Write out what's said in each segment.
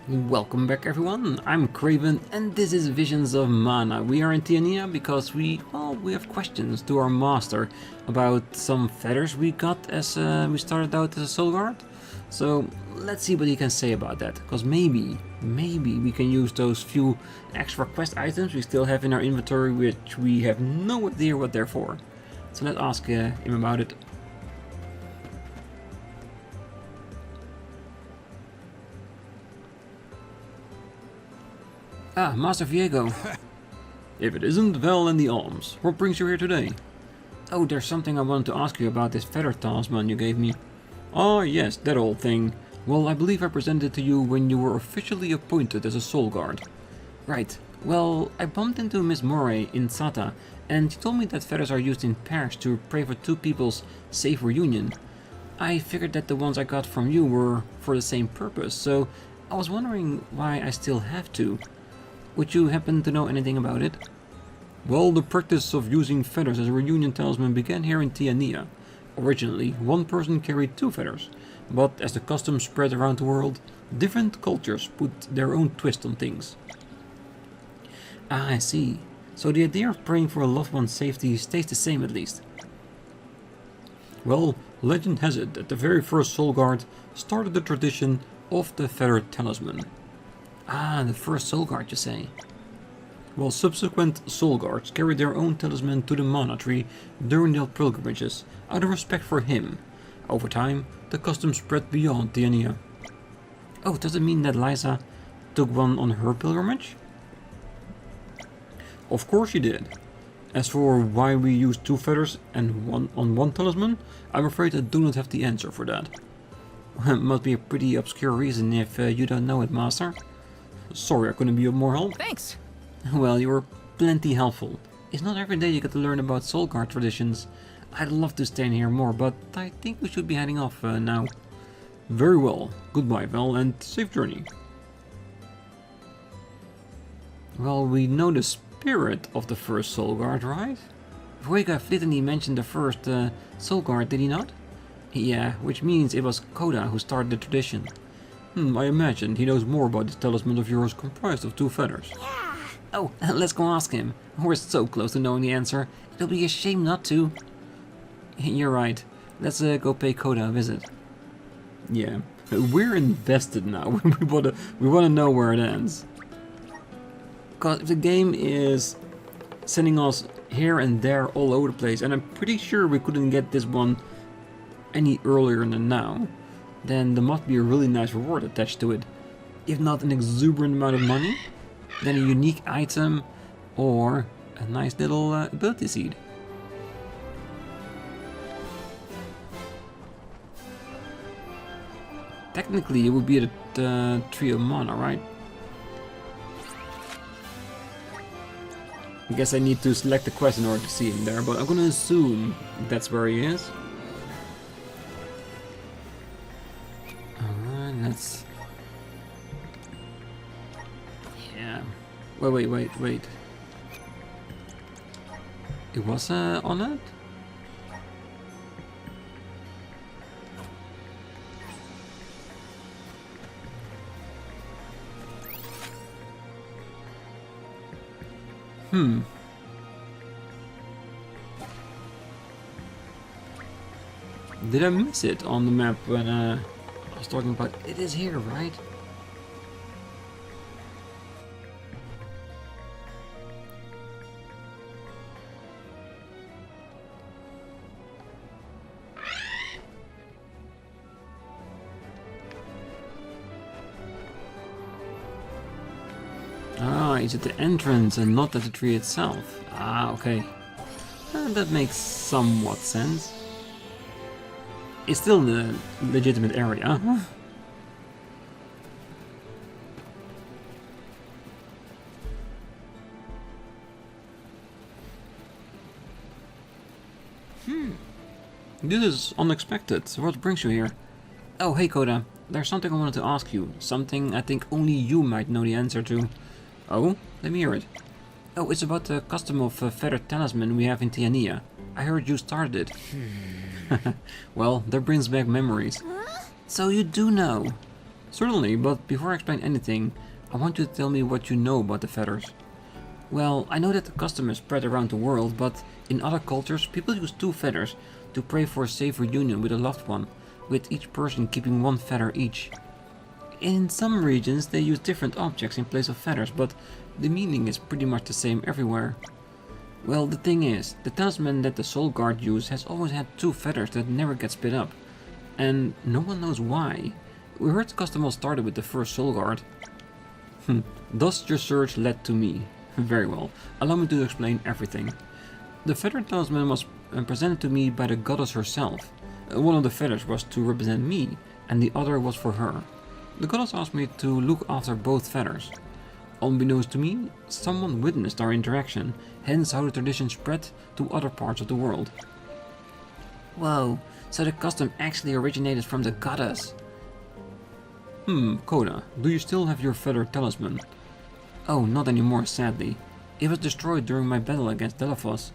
Welcome back everyone, I'm Craven and this is Visions of Mana. We are in Tianeea because we have questions to our master about some feathers we got as we started out as a soul guard. So let's see what he can say about that, because maybe we can use those few extra quest items we still have in our inventory which we have no idea what they're for. So let's ask him about it. Ah, Master Viego. If it isn't Val and the alms, what brings you here today? Oh, there's something I wanted to ask you about this feather talisman you gave me. Ah, yes, that old thing. Well, I believe I presented it to you when you were officially appointed as a soul guard. Right. Well, I bumped into Miss Moray in Sata, and she told me that feathers are used in pairs to pray for two people's safe reunion. I figured that the ones I got from you were for the same purpose, so I was wondering why I still have two. Would you happen to know anything about it? Well, the practice of using feathers as a reunion talisman began here in Tianeea. Originally, one person carried two feathers, but as the custom spread around the world, different cultures put their own twist on things. Ah, I see. So the idea of praying for a loved one's safety stays the same at least. Well, legend has it that the very first soul guard started the tradition of the feather talisman. Ah, the first soul guard, you say? Well, subsequent soul guards carried their own talisman to the mana tree during their pilgrimages, out of respect for him. Over time, the custom spread beyond Tianeea. Oh, does it mean that Liza took one on her pilgrimage? Of course she did. As for why we use two feathers and one on one talisman, I'm afraid I do not have the answer for that. Must be a pretty obscure reason if you don't know it, Master. Sorry I couldn't be of more help. Thanks. Well, you were plenty helpful. It's not every day you get to learn about soul guard traditions. I'd love to stay and hear more, but I think we should be heading off now. Very well. Goodbye, Val, and safe journey. Well, we know the spirit of the first soul guard, right? Vuega fleetingly mentioned the first soul guard, did he not? Yeah, which means it was Koda who started the tradition. I imagine he knows more about this talisman of yours comprised of two feathers. Yeah. Oh, let's go ask him. We're so close to knowing the answer. It'll be a shame not to. You're right. Let's go pay Koda a visit. Yeah, we're invested now. we wanna know where it ends. Cause if the game is sending us here and there all over the place, and I'm pretty sure we couldn't get this one any earlier than now, then there must be a really nice reward attached to it. If not an exuberant amount of money, then a unique item or a nice little ability seed. Technically it would be the Tree of Mana, right? I guess I need to select the quest in order to see him there, but I'm gonna assume that's where he is. Let's... Yeah. Wait. It was on it? Did I miss it on the map when I was talking about it? Is here, right? Ah, it's at the entrance and not at the tree itself. Ah, okay. That makes somewhat sense. It's still the legitimate area. This is unexpected. What brings you here? Oh, hey Koda. There's something I wanted to ask you. Something I think only you might know the answer to. Oh? Let me hear it. Oh, it's about the custom of feather talisman we have in Tianeea. I heard you started it. Well, that brings back memories. So you do know. Certainly, but before I explain anything, I want you to tell me what you know about the feathers. Well, I know that the custom is spread around the world, but in other cultures, people use 2 feathers to pray for a safe reunion with a loved one, with each person keeping 1 feather each. In some regions, they use different objects in place of feathers, but the meaning is pretty much the same everywhere. Well, the thing is, the talisman that the Soul Guard use has always had 2 feathers that never get split up, and no one knows why. We heard the custom all started with the first Soul Guard. Thus your search led to me. Very well, allow me to explain everything. The feather talisman was presented to me by the goddess herself. One of the feathers was to represent me, and the other was for her. The goddess asked me to look after both feathers. Unbeknownst to me, someone witnessed our interaction, hence how the tradition spread to other parts of the world. Whoa, so the custom actually originated from the goddess. Coda, do you still have your feather talisman? Oh, not anymore, sadly. It was destroyed during my battle against Delphos.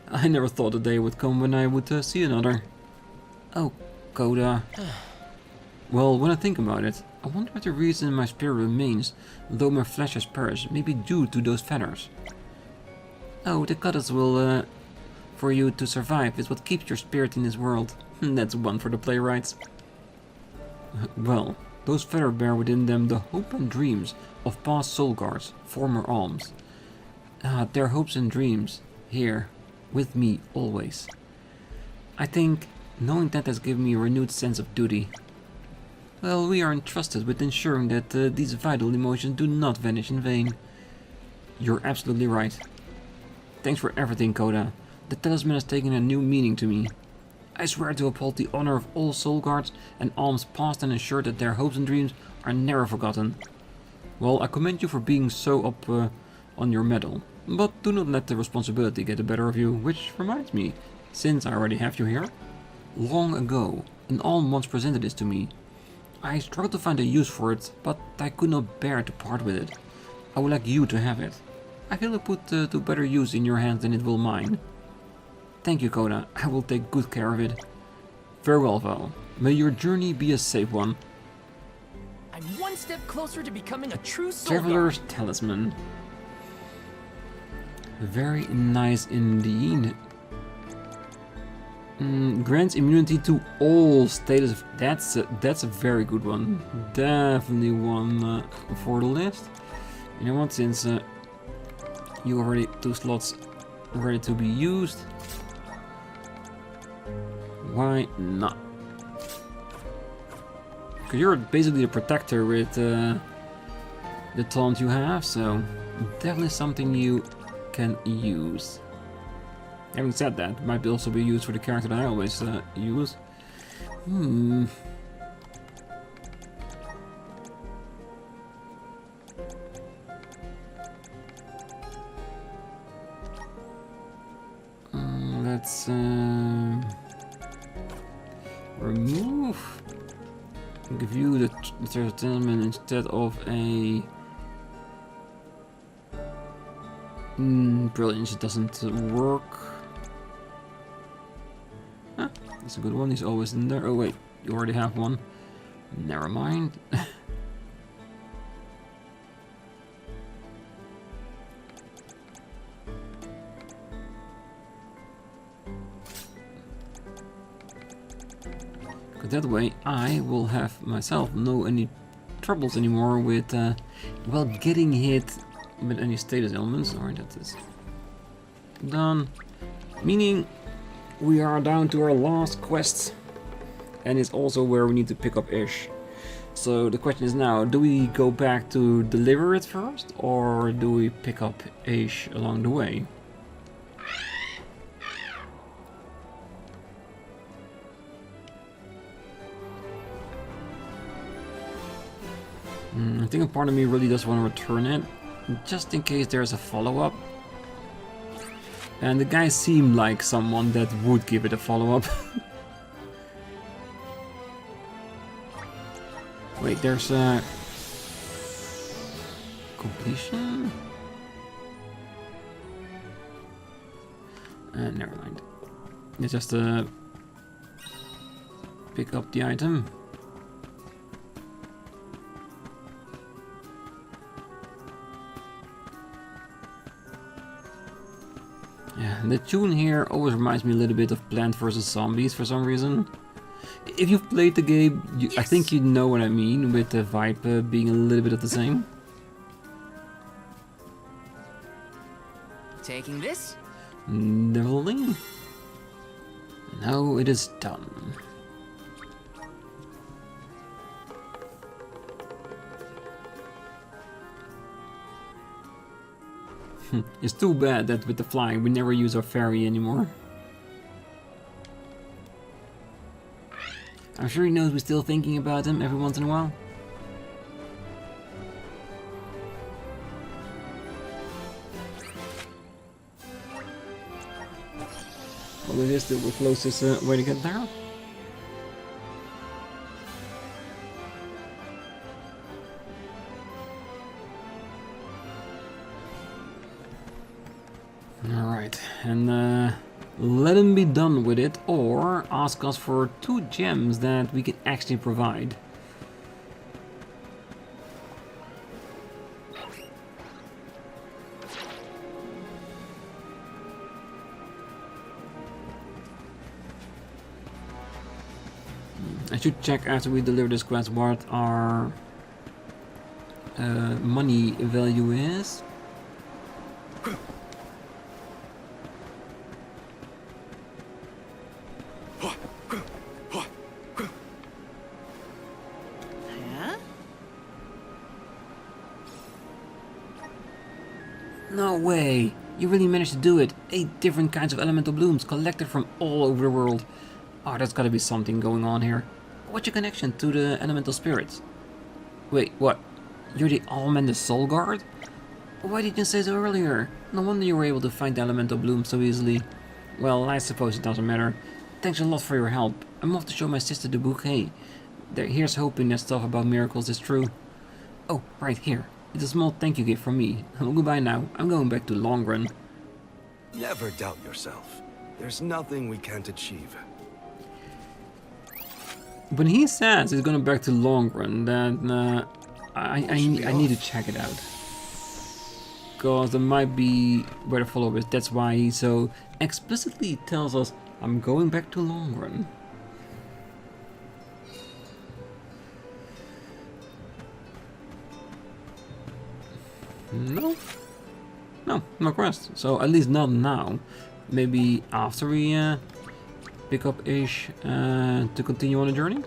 I never thought the day would come when I would see another. Oh, Coda. Well, when I think about it, I wonder if the reason my spirit remains, though my flesh has perished, may be due to those feathers. Oh, the goddess will, for you to survive is what keeps your spirit in this world. That's one for the playwrights. Well, those feathers bear within them the hope and dreams of past soul guards, former alms. Their hopes and dreams, here, with me always. I think knowing that has given me a renewed sense of duty. Well, we are entrusted with ensuring that these vital emotions do not vanish in vain. You're absolutely right. Thanks for everything, Coda. The talisman has taken a new meaning to me. I swear to uphold the honor of all soul guards and alms past and ensure that their hopes and dreams are never forgotten. Well, I commend you for being so up on your medal, but do not let the responsibility get the better of you, which reminds me, since I already have you here. Long ago, an alm once presented this to me. I struggled to find a use for it, but I could not bear to part with it. I would like you to have it. I feel it put to better use in your hands than it will mine. Thank you, Coda. I will take good care of it. Farewell, Val. May your journey be a safe one. I'm one step closer to becoming a true soul guard. Traveler's Talisman. Very nice indeed. Grants immunity to all status. That's a very good one. Definitely one for the list. You know what? Since you already 2 slots ready to be used, why not? Because you're basically a protector with the taunt you have, so definitely something you can use. Having said that, it might also be used for the character that I always use. Let's remove. Give you the talisman instead of a. Brilliance, it doesn't work. That's a good one, he's always in there. Oh wait, you already have one. Never mind. That way I will have myself no any troubles anymore with well, getting hit with any status elements. Alright, that is done. Meaning we are down to our last quest, and it's also where we need to pick up Aesh. So the question is now, do we go back to deliver it first, or do we pick up Aesh along the way? I think a part of me really does want to return it, just in case there's a follow-up. And the guy seemed like someone that would give it a follow-up. Wait, there's a completion? Never mind. It's just pick up the item. Yeah, the tune here always reminds me a little bit of Plant vs. Zombies for some reason. If you've played the game, I think you know what I mean, with the vibe being a little bit of the same. Taking this? Leveling. Now it is done. It's too bad that with the flying we never use our Faerie anymore. I'm sure he knows we're still thinking about him every once in a while. Well, it is the closest way to get there. Alright, and let him be done with it, or ask us for 2 gems that we can actually provide. I should check after we deliver this quest what our money value is. No way! You really managed to do it! 8 different kinds of elemental blooms collected from all over the world. Oh, there's gotta be something going on here. What's your connection to the elemental spirits? Wait, what? You're the Alm and the Soul Guard? Why didn't you say so earlier? No wonder you were able to find the elemental bloom so easily. Well, I suppose it doesn't matter. Thanks a lot for your help. I'm off to show my sister the bouquet. Here's hoping that stuff about miracles is true. Oh, right here. It's a small thank you gift from me. Well, goodbye now. I'm going back to Long Run. Never doubt yourself. There's nothing we can't achieve. When he says he's going back to Long Run, then I need to check it out. Because there might be where the follow-up is. That's why he so explicitly tells us, I'm going back to Long Run. No quest. So at least not now. Maybe after we pick up Aesh to continue on the journey.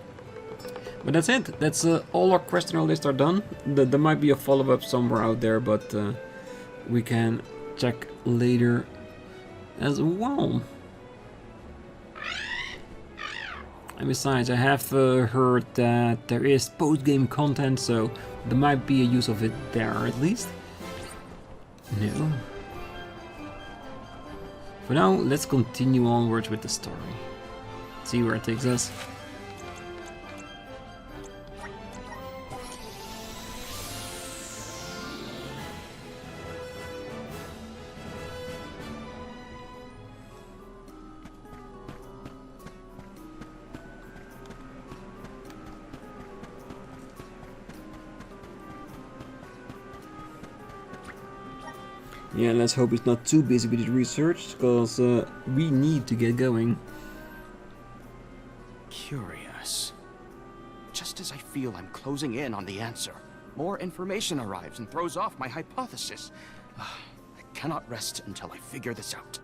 But that's it. That's all our quests on our list are done. There might be a follow-up somewhere out there, but we can check later as well. And besides, I have heard that there is post-game content, so there might be a use of it there at least. No. For now, let's continue onwards with the story. See where it takes us. Yeah, let's hope he's not too busy with his research, because we need to get going. Curious. Just as I feel I'm closing in on the answer, more information arrives and throws off my hypothesis. I cannot rest until I figure this out.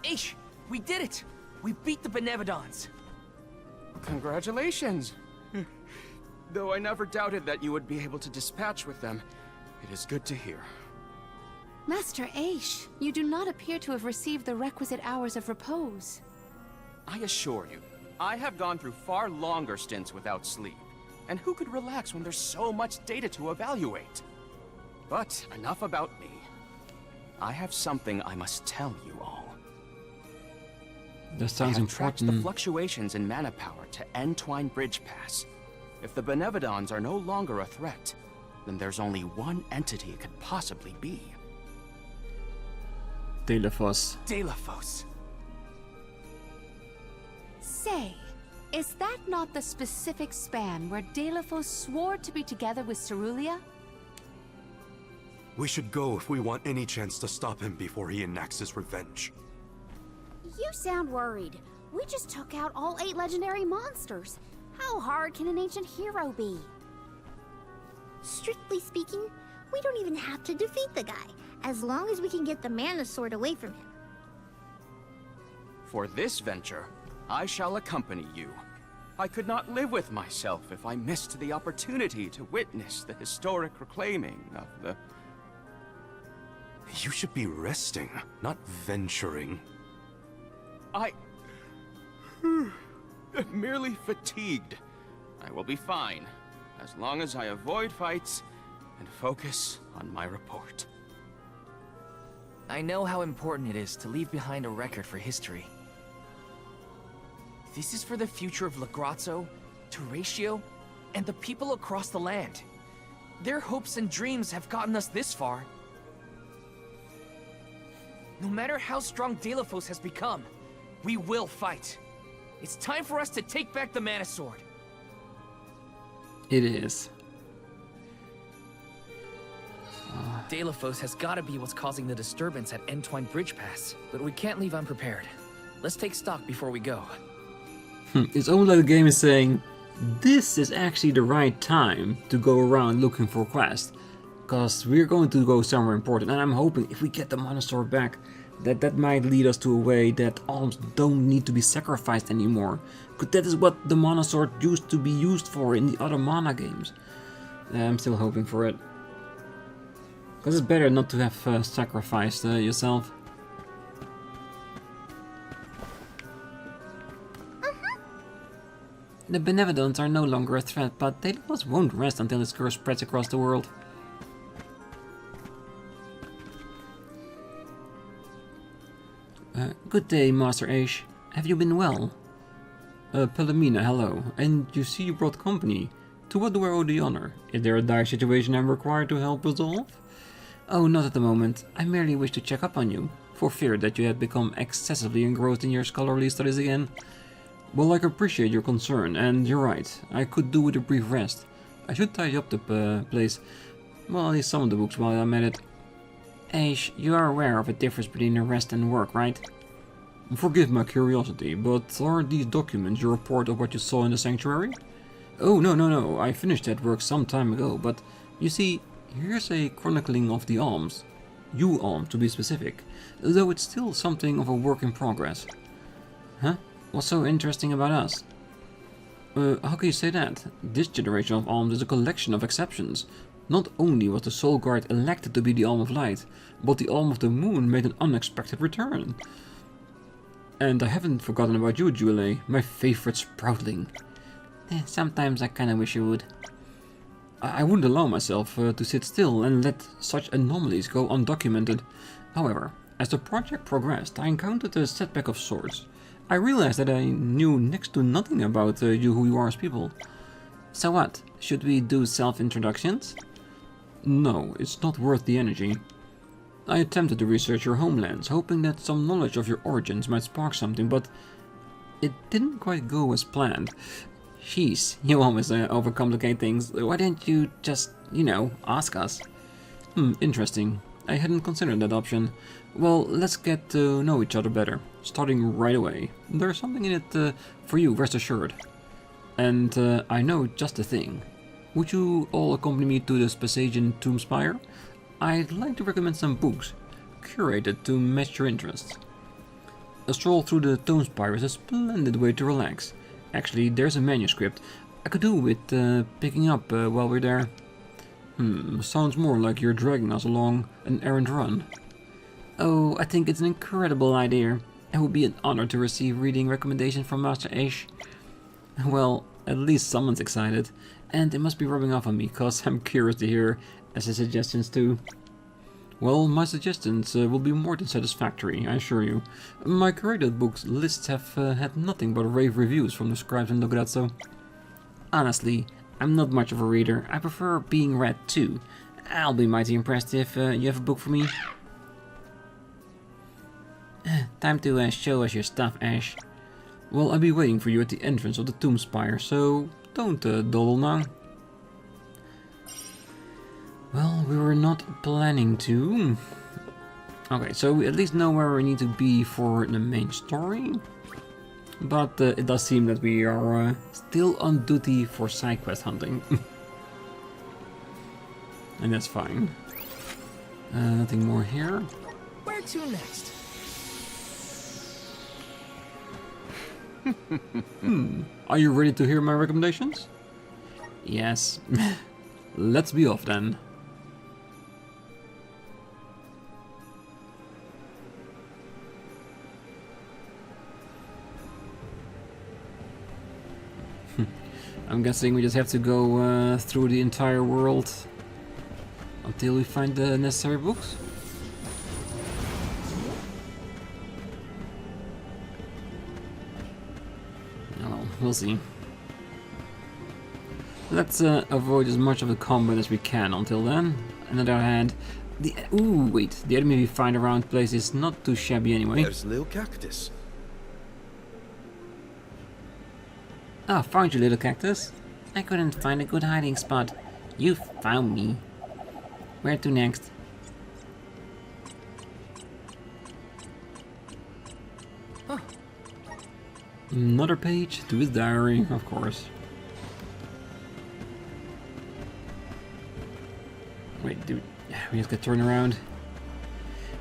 Aesh, we did it! We beat the Benevodons! Congratulations! Though I never doubted that you would be able to dispatch with them, it is good to hear. Master Aesh, you do not appear to have received the requisite hours of repose. I assure you, I have gone through far longer stints without sleep. And who could relax when there's so much data to evaluate? But enough about me. I have something I must tell you all. That sounds I have tracked the important. fluctuations in mana power to Entwine Bridge Pass. If the Benevodons are no longer a threat, then there's only one entity it could possibly be. Delafos. Delafos. Say, is that not the specific span where Delafos swore to be together with Cerulia? We should go if we want any chance to stop him before he enacts his revenge. You sound worried. We just took out all 8 legendary monsters. How hard can an ancient hero be? Strictly speaking, we don't even have to defeat the guy, as long as we can get the mana sword away from him. For this venture, I shall accompany you. I could not live with myself if I missed the opportunity to witness the historic reclaiming of the... You should be resting, not venturing. I'm merely fatigued. I will be fine, as long as I avoid fights and focus on my report. I know how important it is to leave behind a record for history. This is for the future of Legrazzo, Teratio, and the people across the land. Their hopes and dreams have gotten us this far. No matter how strong Delphos has become, we will fight. It's time for us to take back the Mana Sword. It is. Delphos has gotta be what's causing the disturbance at Entwine Bridge Pass, but we can't leave unprepared. Let's take stock before we go. It's almost like the game is saying, this is actually the right time to go around looking for quests. Because we're going to go somewhere important, and I'm hoping if we get the Mana Sword back, that might lead us to a way that alms don't need to be sacrificed anymore. Because that is what the Mana Sword used to be used for in the other Mana games. I'm still hoping for it. Because it's better not to have sacrificed yourself. The Benevolents are no longer a threat, but Delphos won't rest until its curse spreads across the world. Good day, Master Aesh. Have you been well? Pelomina, hello. And you see you brought company. To what do I owe the honor? Is there a dire situation I'm required to help resolve? Oh, not at the moment. I merely wish to check up on you, for fear that you had become excessively engrossed in your scholarly studies again. Well, I appreciate your concern, and you're right. I could do with a brief rest. I should tidy up the place. Well, at least some of the books while I'm at it. Aesh, you are aware of the difference between rest and work, right? Forgive my curiosity, but are these documents your report of what you saw in the sanctuary? Oh, no, I finished that work some time ago, but you see, here's a chronicling of the alms. You alms, to be specific, though it's still something of a work in progress. Huh? What's so interesting about us? How can you say that? This generation of alms is a collection of exceptions. Not only was the Soul Guard elected to be the Alm of Light, but the Alm of the Moon made an unexpected return. And I haven't forgotten about you, Julie, my favorite sproutling. Sometimes I kinda wish you would. I wouldn't allow myself to sit still and let such anomalies go undocumented. However, as the project progressed, I encountered a setback of sorts. I realized that I knew next to nothing about you who you are as people. So what? Should we do self-introductions? No, it's not worth the energy. I attempted to research your homelands, hoping that some knowledge of your origins might spark something, but it didn't quite go as planned. Jeez, you always overcomplicate things. Why didn't you just, ask us? Interesting. I hadn't considered that option. Well, let's get to know each other better, starting right away. There's something in it for you, rest assured. And I know just the thing. Would you all accompany me to the Spasagian Tomb Spire? I'd like to recommend some books, curated to match your interests. A stroll through the Tomb Spire is a splendid way to relax. Actually, there's a manuscript I could do with picking up while we're there. Sounds more like you're dragging us along an errand run. Oh, I think it's an incredible idea. It would be an honor to receive reading recommendations from Master Aesh. Well, at least someone's excited, and it must be rubbing off on me, cause I'm curious to hear his suggestions too. Well, my suggestions will be more than satisfactory, I assure you. My curated books lists have had nothing but rave reviews from the scribes in Legrazzo. Honestly, I'm not much of a reader. I prefer being read too. I'll be mighty impressed if you have a book for me. Time to show us your stuff, Aesh. Well, I'll be waiting for you at the entrance of the Tomb Spire, so don't dawdle now. Well, we were not planning to. Okay, so we at least know where we need to be for the main story. But it does seem that we are still on duty for side quest hunting. And that's fine. Nothing more here. Where to next? Are you ready to hear my recommendations? Yes. Let's be off then. I'm guessing we just have to go through the entire world until we find the necessary books. Oh, well, we'll see. Let's avoid as much of the combat as we can until then. On the other hand, the enemy we find around place is not too shabby anyway. There's little cactus. Ah, found you, little cactus. I couldn't find a good hiding spot. You found me. Where to next? Huh. Another page to his diary, of course. Wait, dude, we have to turn around.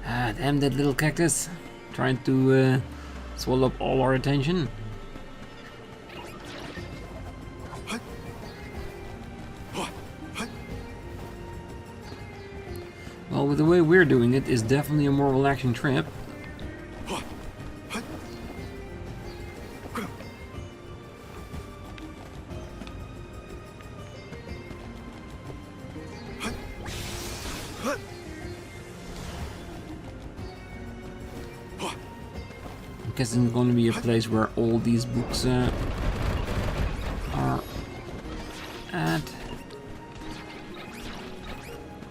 Ah, damn that little cactus. Trying to swallow up all our attention. Well, with the way we're doing it, it's definitely a more relaxing trip. I'm guessing it's going to be a place where all these books are at.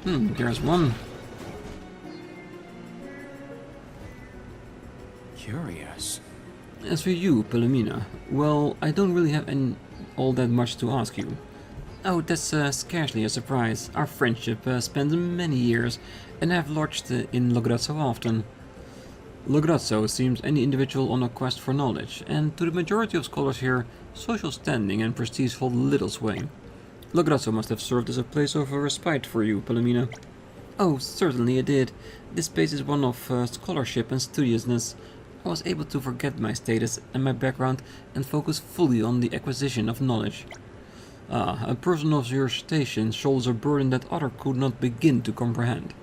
There's one. Curious. As for you, Philomena, well, I don't really have all that much to ask you. Oh, that's scarcely a surprise. Our friendship spans many years, and I've lodged in Lograzzo often. Lograzzo seems any individual on a quest for knowledge, and to the majority of scholars here, social standing and prestige hold little sway. Lograzzo must have served as a place of respite for you, Philomena. Oh, certainly it did. This place is one of scholarship and studiousness. I was able to forget my status and my background and focus fully on the acquisition of knowledge. A person of your station shoulders a burden that others could not begin to comprehend.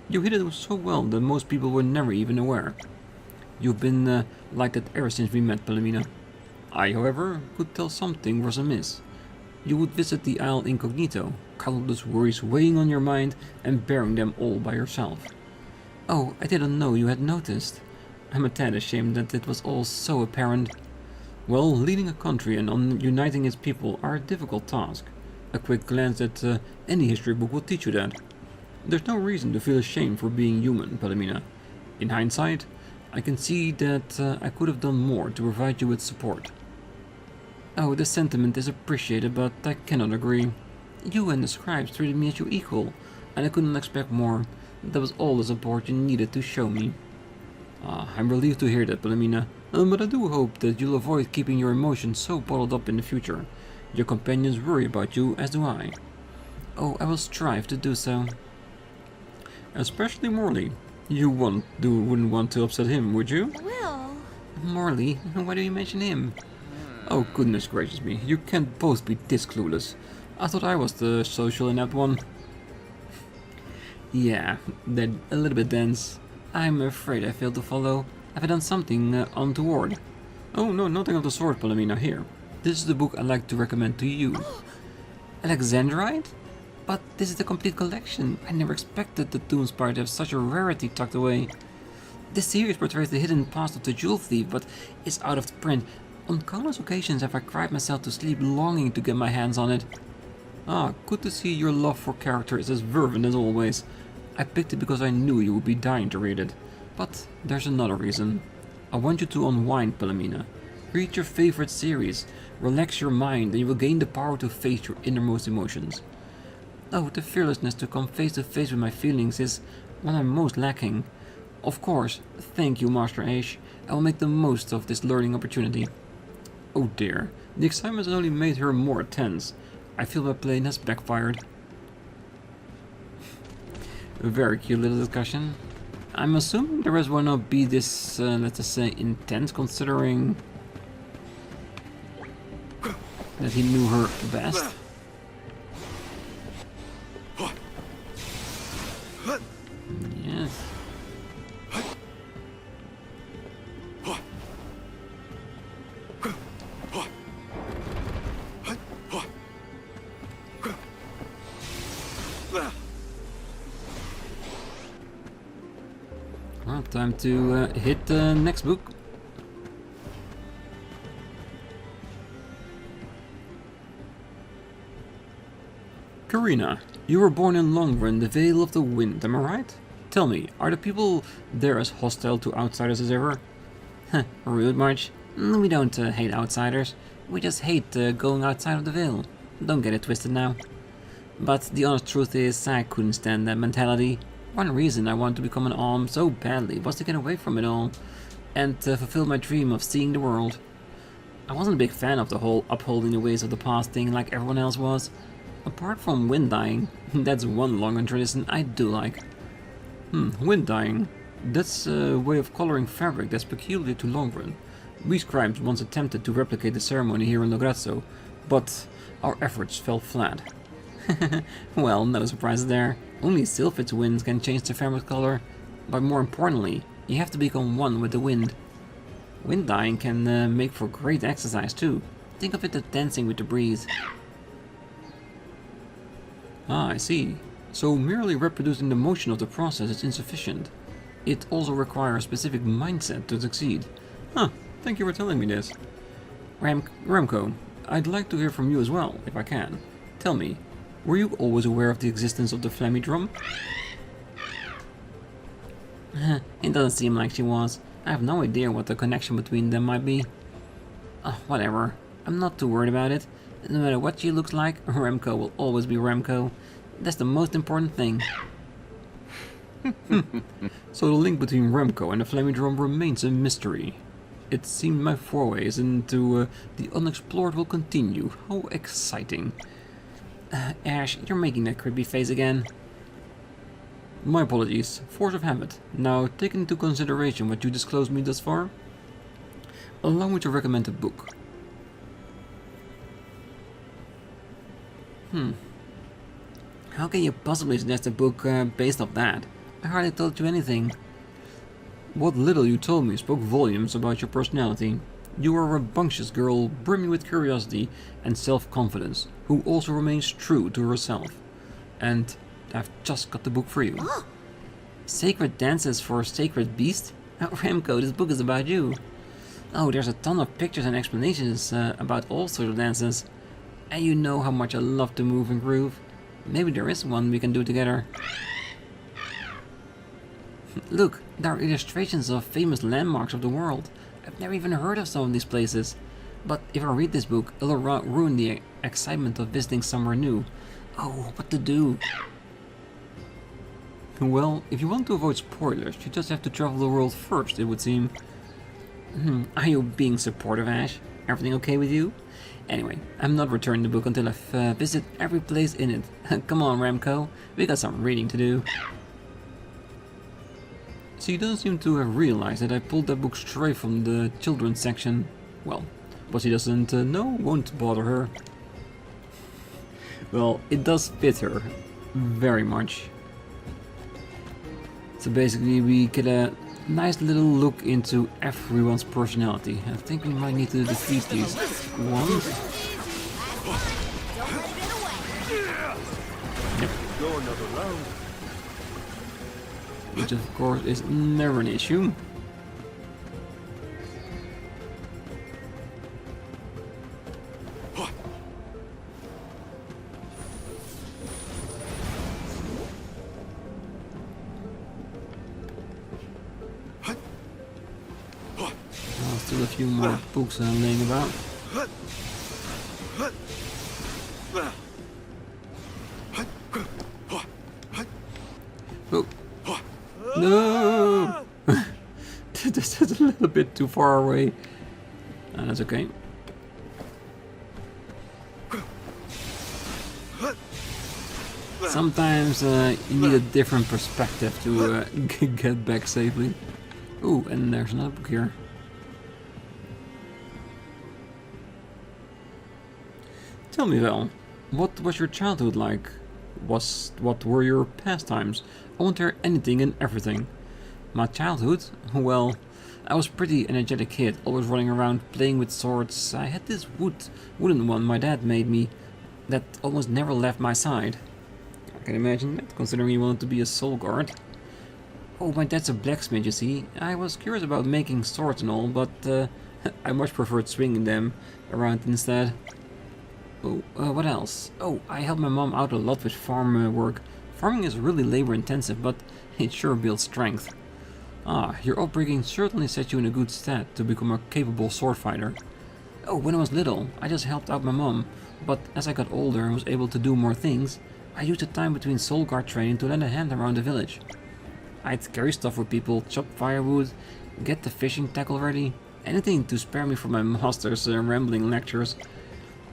You hid it so well that most people were never even aware. You've been like that ever since we met, Philomena. I, however, could tell something was amiss. You would visit the Isle incognito, countless worries weighing on your mind and bearing them all by yourself. Oh, I didn't know you had noticed. I'm a tad ashamed that it was all so apparent. Well, leading a country and uniting its people are a difficult task. A quick glance at any history book will teach you that. There's no reason to feel ashamed for being human, Philomena. In hindsight, I can see that I could have done more to provide you with support. Oh, the sentiment is appreciated, but I cannot agree. You and the scribes treated me as your equal, and I couldn't expect more. That was all the support you needed to show me. I'm relieved to hear that, Philomena, but I do hope that you'll avoid keeping your emotions so bottled up in the future. Your companions worry about you, as do I. Oh, I will strive to do so. Especially Morley. You wouldn't want to upset him, would you? Well... Morley? Why do you mention him? Oh, goodness gracious me, you can't both be this clueless. I thought I was the social inept one. Yeah, they're a little bit dense. I'm afraid I failed to follow. Have I done something untoward? Oh no, nothing of the sort, Philomena. Here. This is the book I'd like to recommend to you. Alexandrite? But this is the complete collection. I never expected the Tombspire to have such a rarity tucked away. This series portrays the hidden past of the jewel thief, but it's out of print. On countless occasions have I cried myself to sleep longing to get my hands on it. Ah, good to see your love for character is as fervent as always. I picked it because I knew you would be dying to read it. But there's another reason. I want you to unwind, Philomena. Read your favorite series, relax your mind, and you will gain the power to face your innermost emotions. Oh, the fearlessness to come face to face with my feelings is what I'm most lacking. Of course. Thank you, Master Aesh. I will make the most of this learning opportunity. Oh dear, the excitement has only made her more tense. I feel my plan has backfired. A very cute little discussion. I'm assuming the rest will not be this, let's just say, intense, considering that he knew her best. Yes. Well, time to hit the next book. Karina, you were born in Longrun, the Vale of the Wind, am I right? Tell me, are the people there as hostile to outsiders as ever? Heh, rude, March. We don't hate outsiders. We just hate going outside of the Vale. Don't get it twisted now. But the honest truth is, I couldn't stand that mentality. One reason I wanted to become an alm so badly was to get away from it all, and fulfill my dream of seeing the world. I wasn't a big fan of the whole upholding the ways of the past thing like everyone else was. Apart from wind dyeing, that's one Longrun tradition I do like. Wind dyeing. That's a way of coloring fabric that's peculiar to Longrun. We scribes once attempted to replicate the ceremony here in Lograzzo, but our efforts fell flat. Well, no surprises there. Only Sylphid's winds can change the fabric color, but more importantly, you have to become one with the wind. Wind dyeing can make for great exercise too. Think of it as dancing with the breeze. Ah, I see. So merely reproducing the motion of the process is insufficient. It also requires a specific mindset to succeed. Huh, thank you for telling me this. Remco, I'd like to hear from you as well, if I can. Tell me, were you always aware of the existence of the Flemmy drum? It doesn't seem like she was. I have no idea what the connection between them might be. Whatever. I'm not too worried about it. No matter what she looks like, Remco will always be Remco. That's the most important thing. So the link between Remco and the Flemmy drum remains a mystery. It seemed my forays into the unexplored will continue. How exciting. Ash, you're making that creepy face again. My apologies. Force of habit. Now, taking into consideration what you disclosed me thus far, allow me to recommend a book. How can you possibly suggest a book based off that? I hardly told you anything. What little you told me spoke volumes about your personality. You are a rambunctious girl, brimming with curiosity and self-confidence, who also remains true to herself. And I've just got the book for you. Sacred Dances for a Sacred Beast? Remco, this book is about you. Oh, there's a ton of pictures and explanations about all sorts of dances. And you know how much I love to move and groove. Maybe there is one we can do together. Look, there are illustrations of famous landmarks of the world. I've never even heard of some of these places. But if I read this book, it'll ruin the excitement of visiting somewhere new. Oh, what to do? Well, if you want to avoid spoilers, you just have to travel the world first, it would seem. Are you being supportive, Ash? Everything okay with you? Anyway, I'm not returning the book until I've visited every place in it. Come on, Remco, we got some reading to do. She doesn't seem to have realized that I pulled that book straight from the children's section. Well, what she doesn't know won't bother her. Well, it does fit her very much. So basically we get a nice little look into everyone's personality. I think we might need to defeat these ones. Yep. Which of course is never an issue. Still a few more books laying about. Oh. No! That's just a little bit too far away. That's okay. Sometimes you need a different perspective to get back safely. Ooh, and there's another book here. Tell me, Val, what was your childhood like? What were your pastimes? I want to hear anything and everything. My childhood? Well, I was a pretty energetic kid, always running around playing with swords. I had this wooden one my dad made me that almost never left my side. I can imagine that, considering he wanted to be a soul guard. Oh, my dad's a blacksmith, you see. I was curious about making swords and all, but I much preferred swinging them around instead. Oh, what else? Oh, I helped my mom out a lot with farm work. Farming is really labor intensive, but it sure builds strength. Ah, your upbringing certainly set you in a good stead to become a capable sword fighter. Oh, when I was little, I just helped out my mom, but as I got older and was able to do more things, I used the time between soul guard training to lend a hand around the village. I'd carry stuff for people, chop firewood, get the fishing tackle ready, anything to spare me from my master's rambling lectures.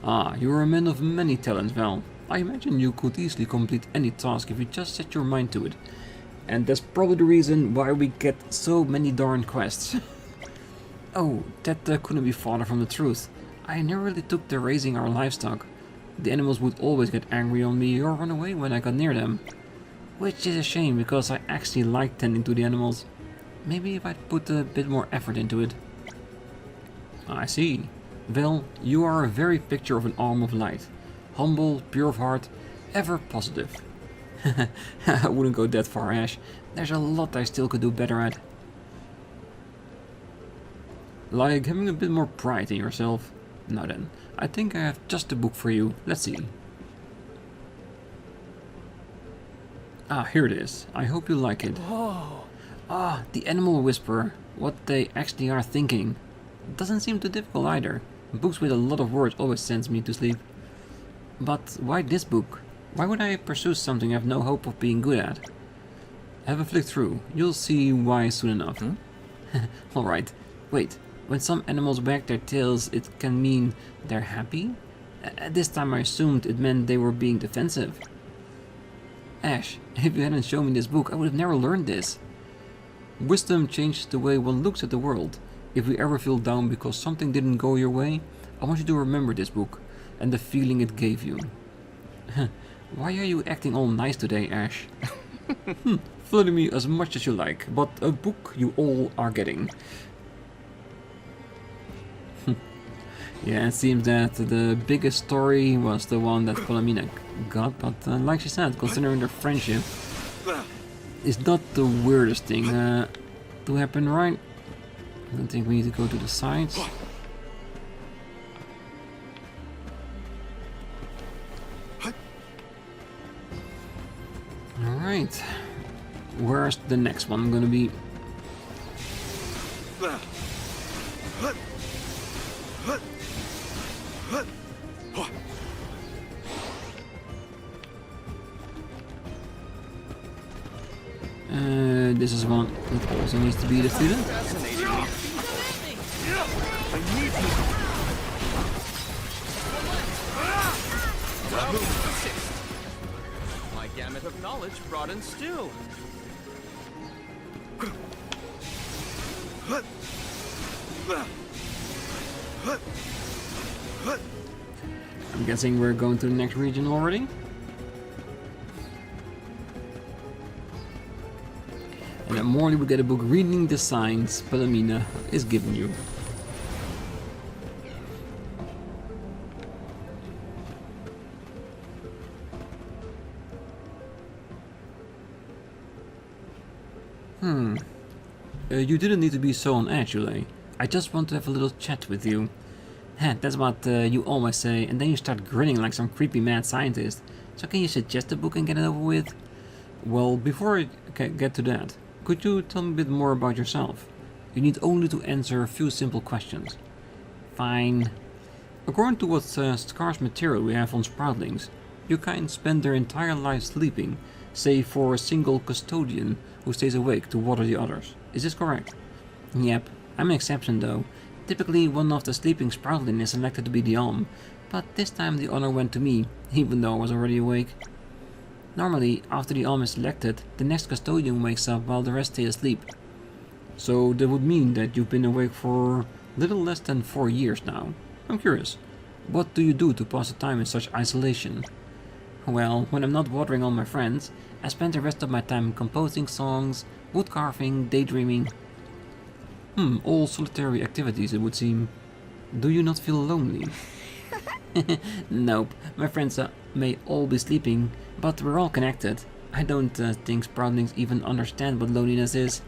Ah, you are a man of many talents, Val. I imagine you could easily complete any task if you just set your mind to it. And that's probably the reason why we get so many darn quests. Oh, that couldn't be farther from the truth. I never really took to raising our livestock. The animals would always get angry on me or run away when I got near them. Which is a shame, because I actually like tending to the animals. Maybe if I'd put a bit more effort into it. I see. Val, you are a very picture of an arm of light. Humble, pure of heart, ever positive. I wouldn't go that far, Aesh. There's a lot I still could do better at. Like having a bit more pride in yourself. Now then, I think I have just the book for you. Let's see. Ah, here it is. I hope you like it. Whoa. Ah, the animal whisperer. What they actually are thinking. Doesn't seem too difficult either. Books with a lot of words always sends me to sleep. But why this book? Why would I pursue something I have no hope of being good at? Have a flick through. You'll see why soon enough. Alright. Wait. When some animals wag their tails, it can mean they're happy? At this time I assumed it meant they were being defensive. Aesh, if you hadn't shown me this book, I would have never learned this. Wisdom changes the way one looks at the world. If you ever feel down because something didn't go your way, I want you to remember this book and the feeling it gave you. Why are you acting all nice today, Aesh? Flatter me as much as you like, but a book you all are getting. Yeah, it seems that the biggest story was the one that Palamina got, but like she said, considering their friendship, it's not the weirdest thing to happen, right? I don't think we need to go to the sides. Alright. Where's the next one gonna be? This is one that also needs to be defeated. My gamut of knowledge broadens still. I'm guessing we're going to the next region already. And then Morley will get a book reading the signs Palamina is giving you. You didn't need to be so on edge, Ulay. I just want to have a little chat with you. That's what you always say, and then you start grinning like some creepy mad scientist. So can you suggest a book and get it over with? Well, before I get to that, could you tell me a bit more about yourself? You need only to answer a few simple questions. Fine. According to what scarce material we have on Sproutlings, your kind spend their entire life sleeping, save for a single custodian who stays awake to water the others. Is this correct? Yep, I'm an exception though. Typically one of the sleeping Sproutling is selected to be the Alm, but this time the honor went to me, even though I was already awake. Normally, after the Alm is selected, the next custodian wakes up while the rest stay asleep. So that would mean that you've been awake for little less than 4 years now. I'm curious, what do you do to pass the time in such isolation? Well, when I'm not watering on my friends, I spend the rest of my time composing songs, wood carving, daydreaming. All solitary activities, it would seem. Do you not feel lonely? Nope, my friends may all be sleeping, but we're all connected. I don't think Sproutlings even understand what loneliness is.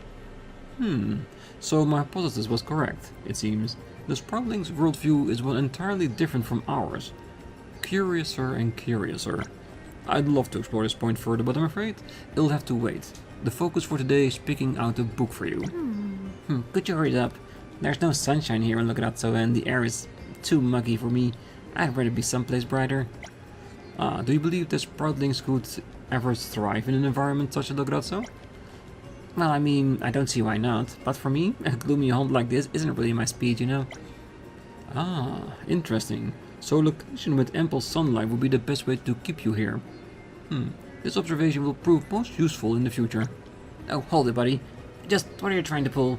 So my hypothesis was correct, it seems. The Sproutlings' worldview is one entirely different from ours. Curiouser and curiouser. I'd love to explore this point further, but I'm afraid it'll have to wait. The focus for today is picking out a book for you. Could you hurry it up? There's no sunshine here in Lugrazzo and the air is too muggy for me. I'd rather be someplace brighter. Do you believe that Sproutlings could ever thrive in an environment such as Lugrazzo? Well, I mean, I don't see why not, but for me, a gloomy haunt like this isn't really my speed, you know? Interesting. So location with ample sunlight would be the best way to keep you here. This observation will prove most useful in the future. Oh, hold it, buddy. Just what are you trying to pull?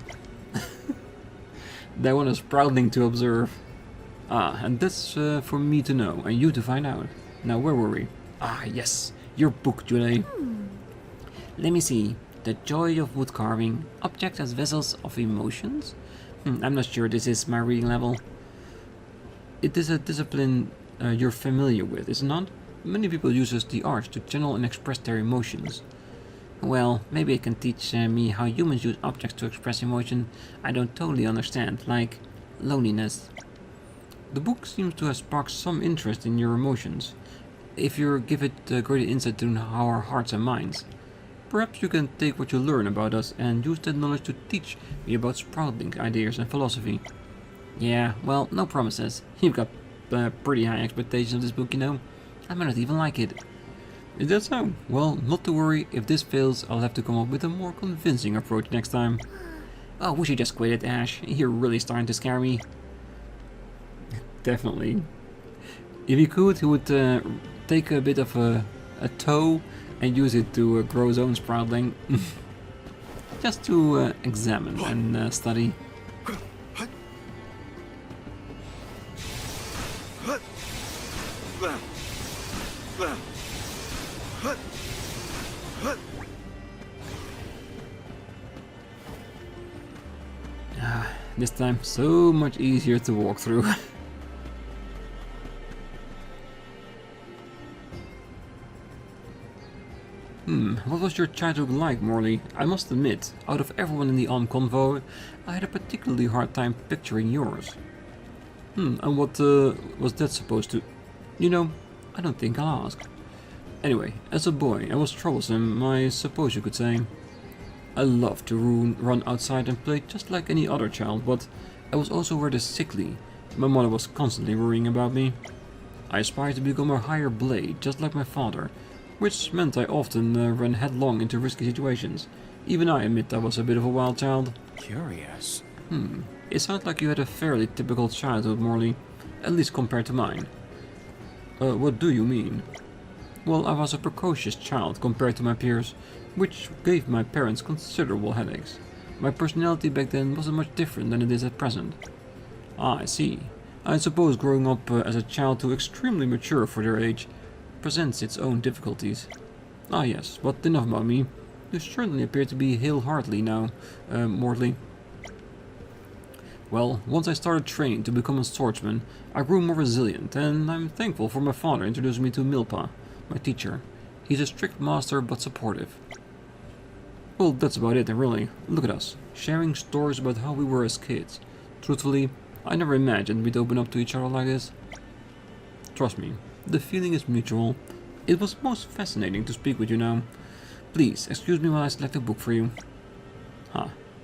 They want a Sproutling to observe. And that's for me to know, and you to find out. Now, where were we? Yes, your book, Julie. Let me see. The joy of wood carving. Objects as vessels of emotions? I'm not sure this is my reading level. It is a discipline you're familiar with, is it not? Many people use the art to channel and express their emotions. Well, maybe it can teach me how humans use objects to express emotion I don't totally understand, like loneliness. The book seems to have sparked some interest in your emotions, if you give it greater insight into our hearts and minds. Perhaps you can take what you learn about us and use that knowledge to teach me about Sproutling ideas and philosophy. Yeah, well, no promises. You've got pretty high expectations of this book, you know. I might not even like it. Is that so? Well, not to worry. If this fails, I'll have to come up with a more convincing approach next time. Oh, we should just quit it, Ash. You're really starting to scare me. Definitely. If he could, he would take a bit of a toe and use it to grow his own Sproutling. Just to examine and study. This time, so much easier to walk through. What was your childhood like, Morley? I must admit, out of everyone in the Alm convoy, I had a particularly hard time picturing yours. And what was that supposed to... You know, I don't think I'll ask. Anyway, as a boy, I was troublesome, I suppose you could say. I loved to run outside and play just like any other child, but I was also rather sickly. My mother was constantly worrying about me. I aspired to become a higher blade, just like my father, which meant I often ran headlong into risky situations. Even I admit I was a bit of a wild child. Curious. It sounds like you had a fairly typical childhood, Morley, at least compared to mine. What do you mean? Well, I was a precocious child compared to my peers, which gave my parents considerable headaches. My personality back then wasn't much different than it is at present. I see. I suppose growing up as a child too extremely mature for their age presents its own difficulties. Yes, but enough about me. You certainly appear to be hale-heartedly now, Morley. Well, once I started training to become a swordsman, I grew more resilient, and I'm thankful for my father introducing me to Milpa, my teacher. He's a strict master but supportive. Well, that's about it, really. Look at us, sharing stories about how we were as kids. Truthfully, I never imagined we'd open up to each other like this. Trust me, the feeling is mutual. It was most fascinating to speak with you now. Please, excuse me while I select a book for you.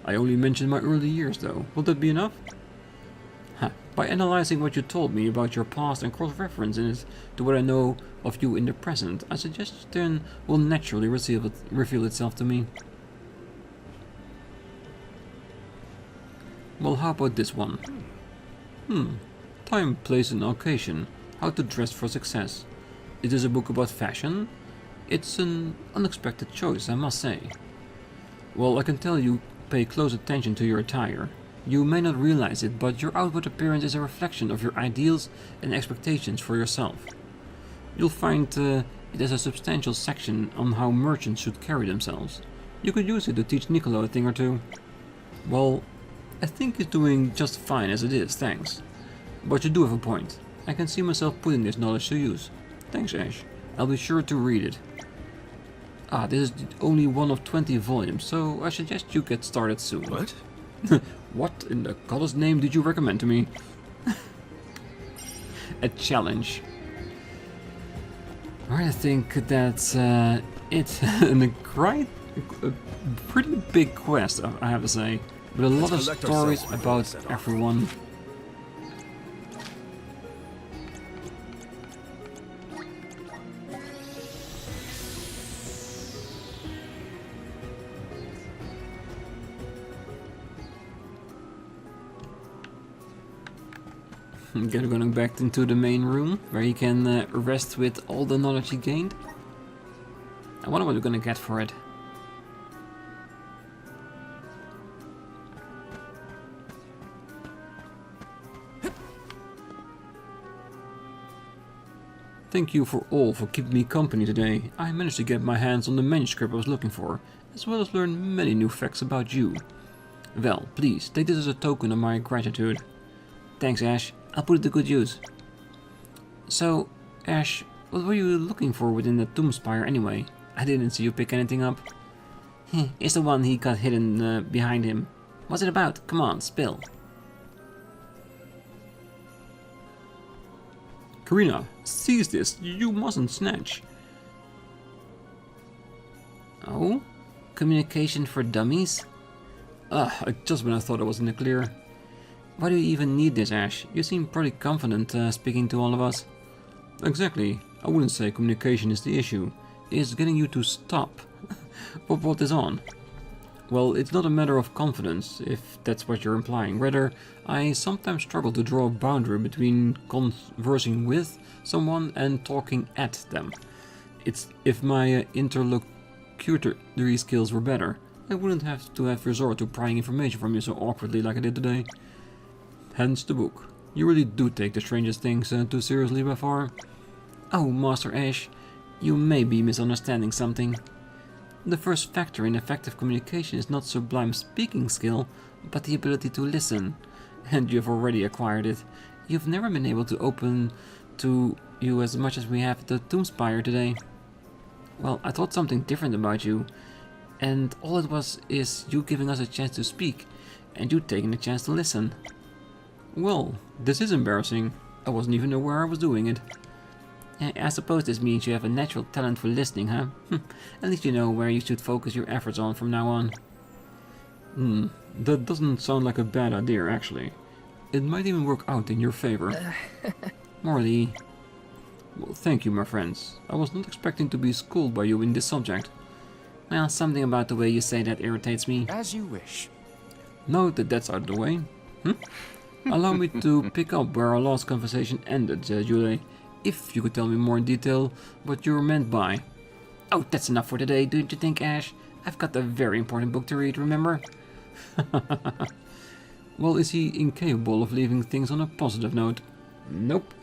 I only mentioned my early years, though. Will that be enough? By analyzing what you told me about your past and cross-referencing it to what I know of you in the present, a suggestion will naturally reveal itself to me. Well, how about this one? Time, place and occasion. How to dress for success. It is a book about fashion. It's an unexpected choice, I must say. Well, I can tell you pay close attention to your attire. You may not realize it, but your outward appearance is a reflection of your ideals and expectations for yourself. You'll find it has a substantial section on how merchants should carry themselves. You could use it to teach Niccolo a thing or two. Well, I think he's doing just fine as it is, thanks. But you do have a point. I can see myself putting this knowledge to use. Thanks, Aesh. I'll be sure to read it. Ah, this is only one of 20 volumes, so I suggest you get started soon. What? What in the God's name did you recommend to me? A challenge. Alright, I think that's it. And a pretty big quest, I have to say. With a lot of stories about everyone. Going back into the main room, where he can rest with all the knowledge he gained. I wonder what we're gonna get for it. Thank you for keeping me company today. I managed to get my hands on the manuscript I was looking for, as well as learn many new facts about you. Well, please, take this as a token of my gratitude. Thanks, Aesh. I'll put it to good use. So, Aesh, what were you looking for within the tomb spire anyway? I didn't see you pick anything up. It's the one he got hidden behind him. What's it about? Come on, spill. Karina, seize this. You mustn't snatch. Oh? Communication for dummies? Just when I thought I was in the clear. Why do you even need this, Aesh? You seem pretty confident speaking to all of us. Exactly. I wouldn't say communication is the issue. It's getting you to stop. What brought this on? Well, it's not a matter of confidence, if that's what you're implying. Rather, I sometimes struggle to draw a boundary between conversing with someone and talking at them. It's if my interlocutory skills were better, I wouldn't have to resort to prying information from you so awkwardly like I did today. Hence the book. You really do take the strangest things too seriously by far. Oh, Master Aesh, you may be misunderstanding something. The first factor in effective communication is not sublime speaking skill, but the ability to listen. And you've already acquired it. You've never been able to open to you as much as we have at the tomb spire today. Well, I thought something different about you. And all it was is you giving us a chance to speak, and you taking the chance to listen. Well, this is embarrassing. I wasn't even aware I was doing it. I suppose this means you have a natural talent for listening, huh? At least you know where you should focus your efforts on from now on. That doesn't sound like a bad idea, actually. It might even work out in your favor. Morley. Well, thank you, my friends. I was not expecting to be schooled by you in this subject. Well, something about the way you say that irritates me. As you wish. Now that that's out of the way, allow me to pick up where our last conversation ended, Julie. If you could tell me more in detail what you were meant by. Oh, that's enough for today, don't you think, Aesh? I've got a very important book to read, remember? Well, is he incapable of leaving things on a positive note? Nope.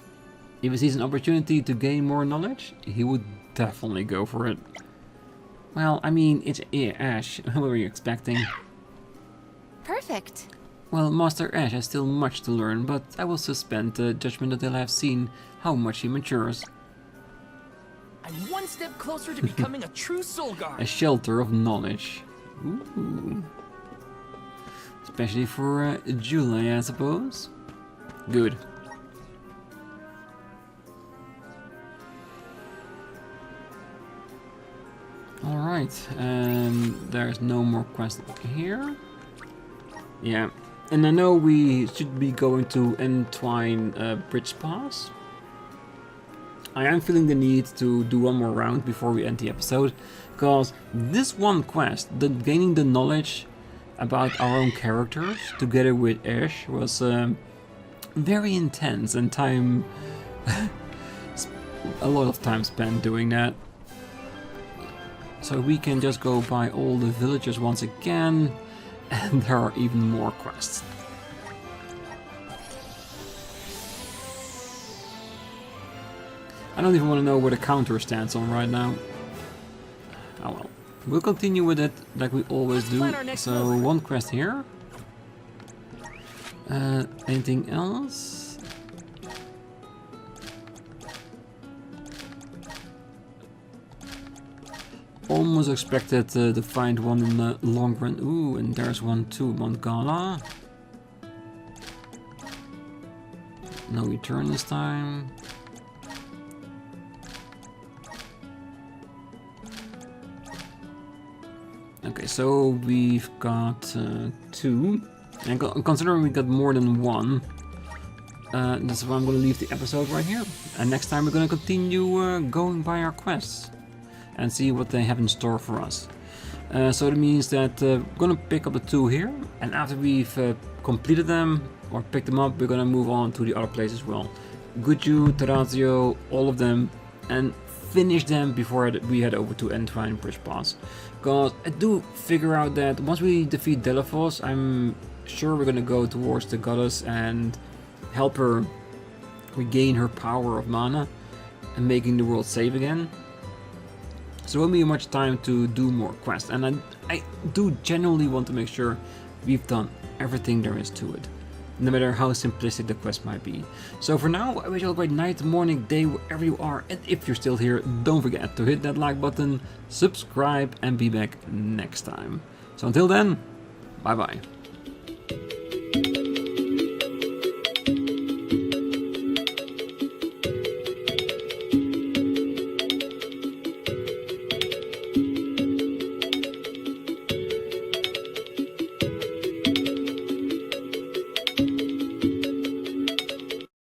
If he sees an opportunity to gain more knowledge, he would definitely go for it. Well, I mean, it's Aesh. What were you expecting? Perfect. Well, Master Aesh has still much to learn, but I will suspend judgment until I have seen how much he matures. I'm one step closer to becoming a true soul guard. A shelter of knowledge. Ooh. Especially for Julie, I suppose. Good. Alright, there's no more quests here. Yeah, and I know we should be going to Entwine Bridge Pass. I am feeling the need to do one more round before we end the episode, because this one quest, the gaining the knowledge about our own characters together with Aesh was very intense, and time a lot of time spent doing that. So we can just go by all the villagers once again, and there are even more quests. I don't even want to know where the counter stands on right now. Oh well. We'll continue with it like we always do. So one quest here. Anything else? Almost expected to find one in the long run. Ooh, and there's one too, Mongala. No return this time. Okay, so we've got 2, and considering we got more than 1, that's why I'm going to leave the episode right here. And next time we're going to continue going by our quests and see what they have in store for us. So that means that we're going to pick up the 2 here, and after we've completed them or picked them up, we're going to move on to the other place as well. Guju, Tarazio, all of them, and finish them before we head over to N-Twine Bridge Pass. Because I do figure out that once we defeat Delphos, I'm sure we're gonna go towards the goddess and help her regain her power of mana and making the world safe again. So it won't be much time to do more quests, and I do genuinely want to make sure we've done everything there is to it, no matter how simplistic the quest might be. So for now, I wish you all a great night, morning, day, wherever you are, and if you're still here, don't forget to hit that like button, subscribe, and be back next time. So until then, bye bye.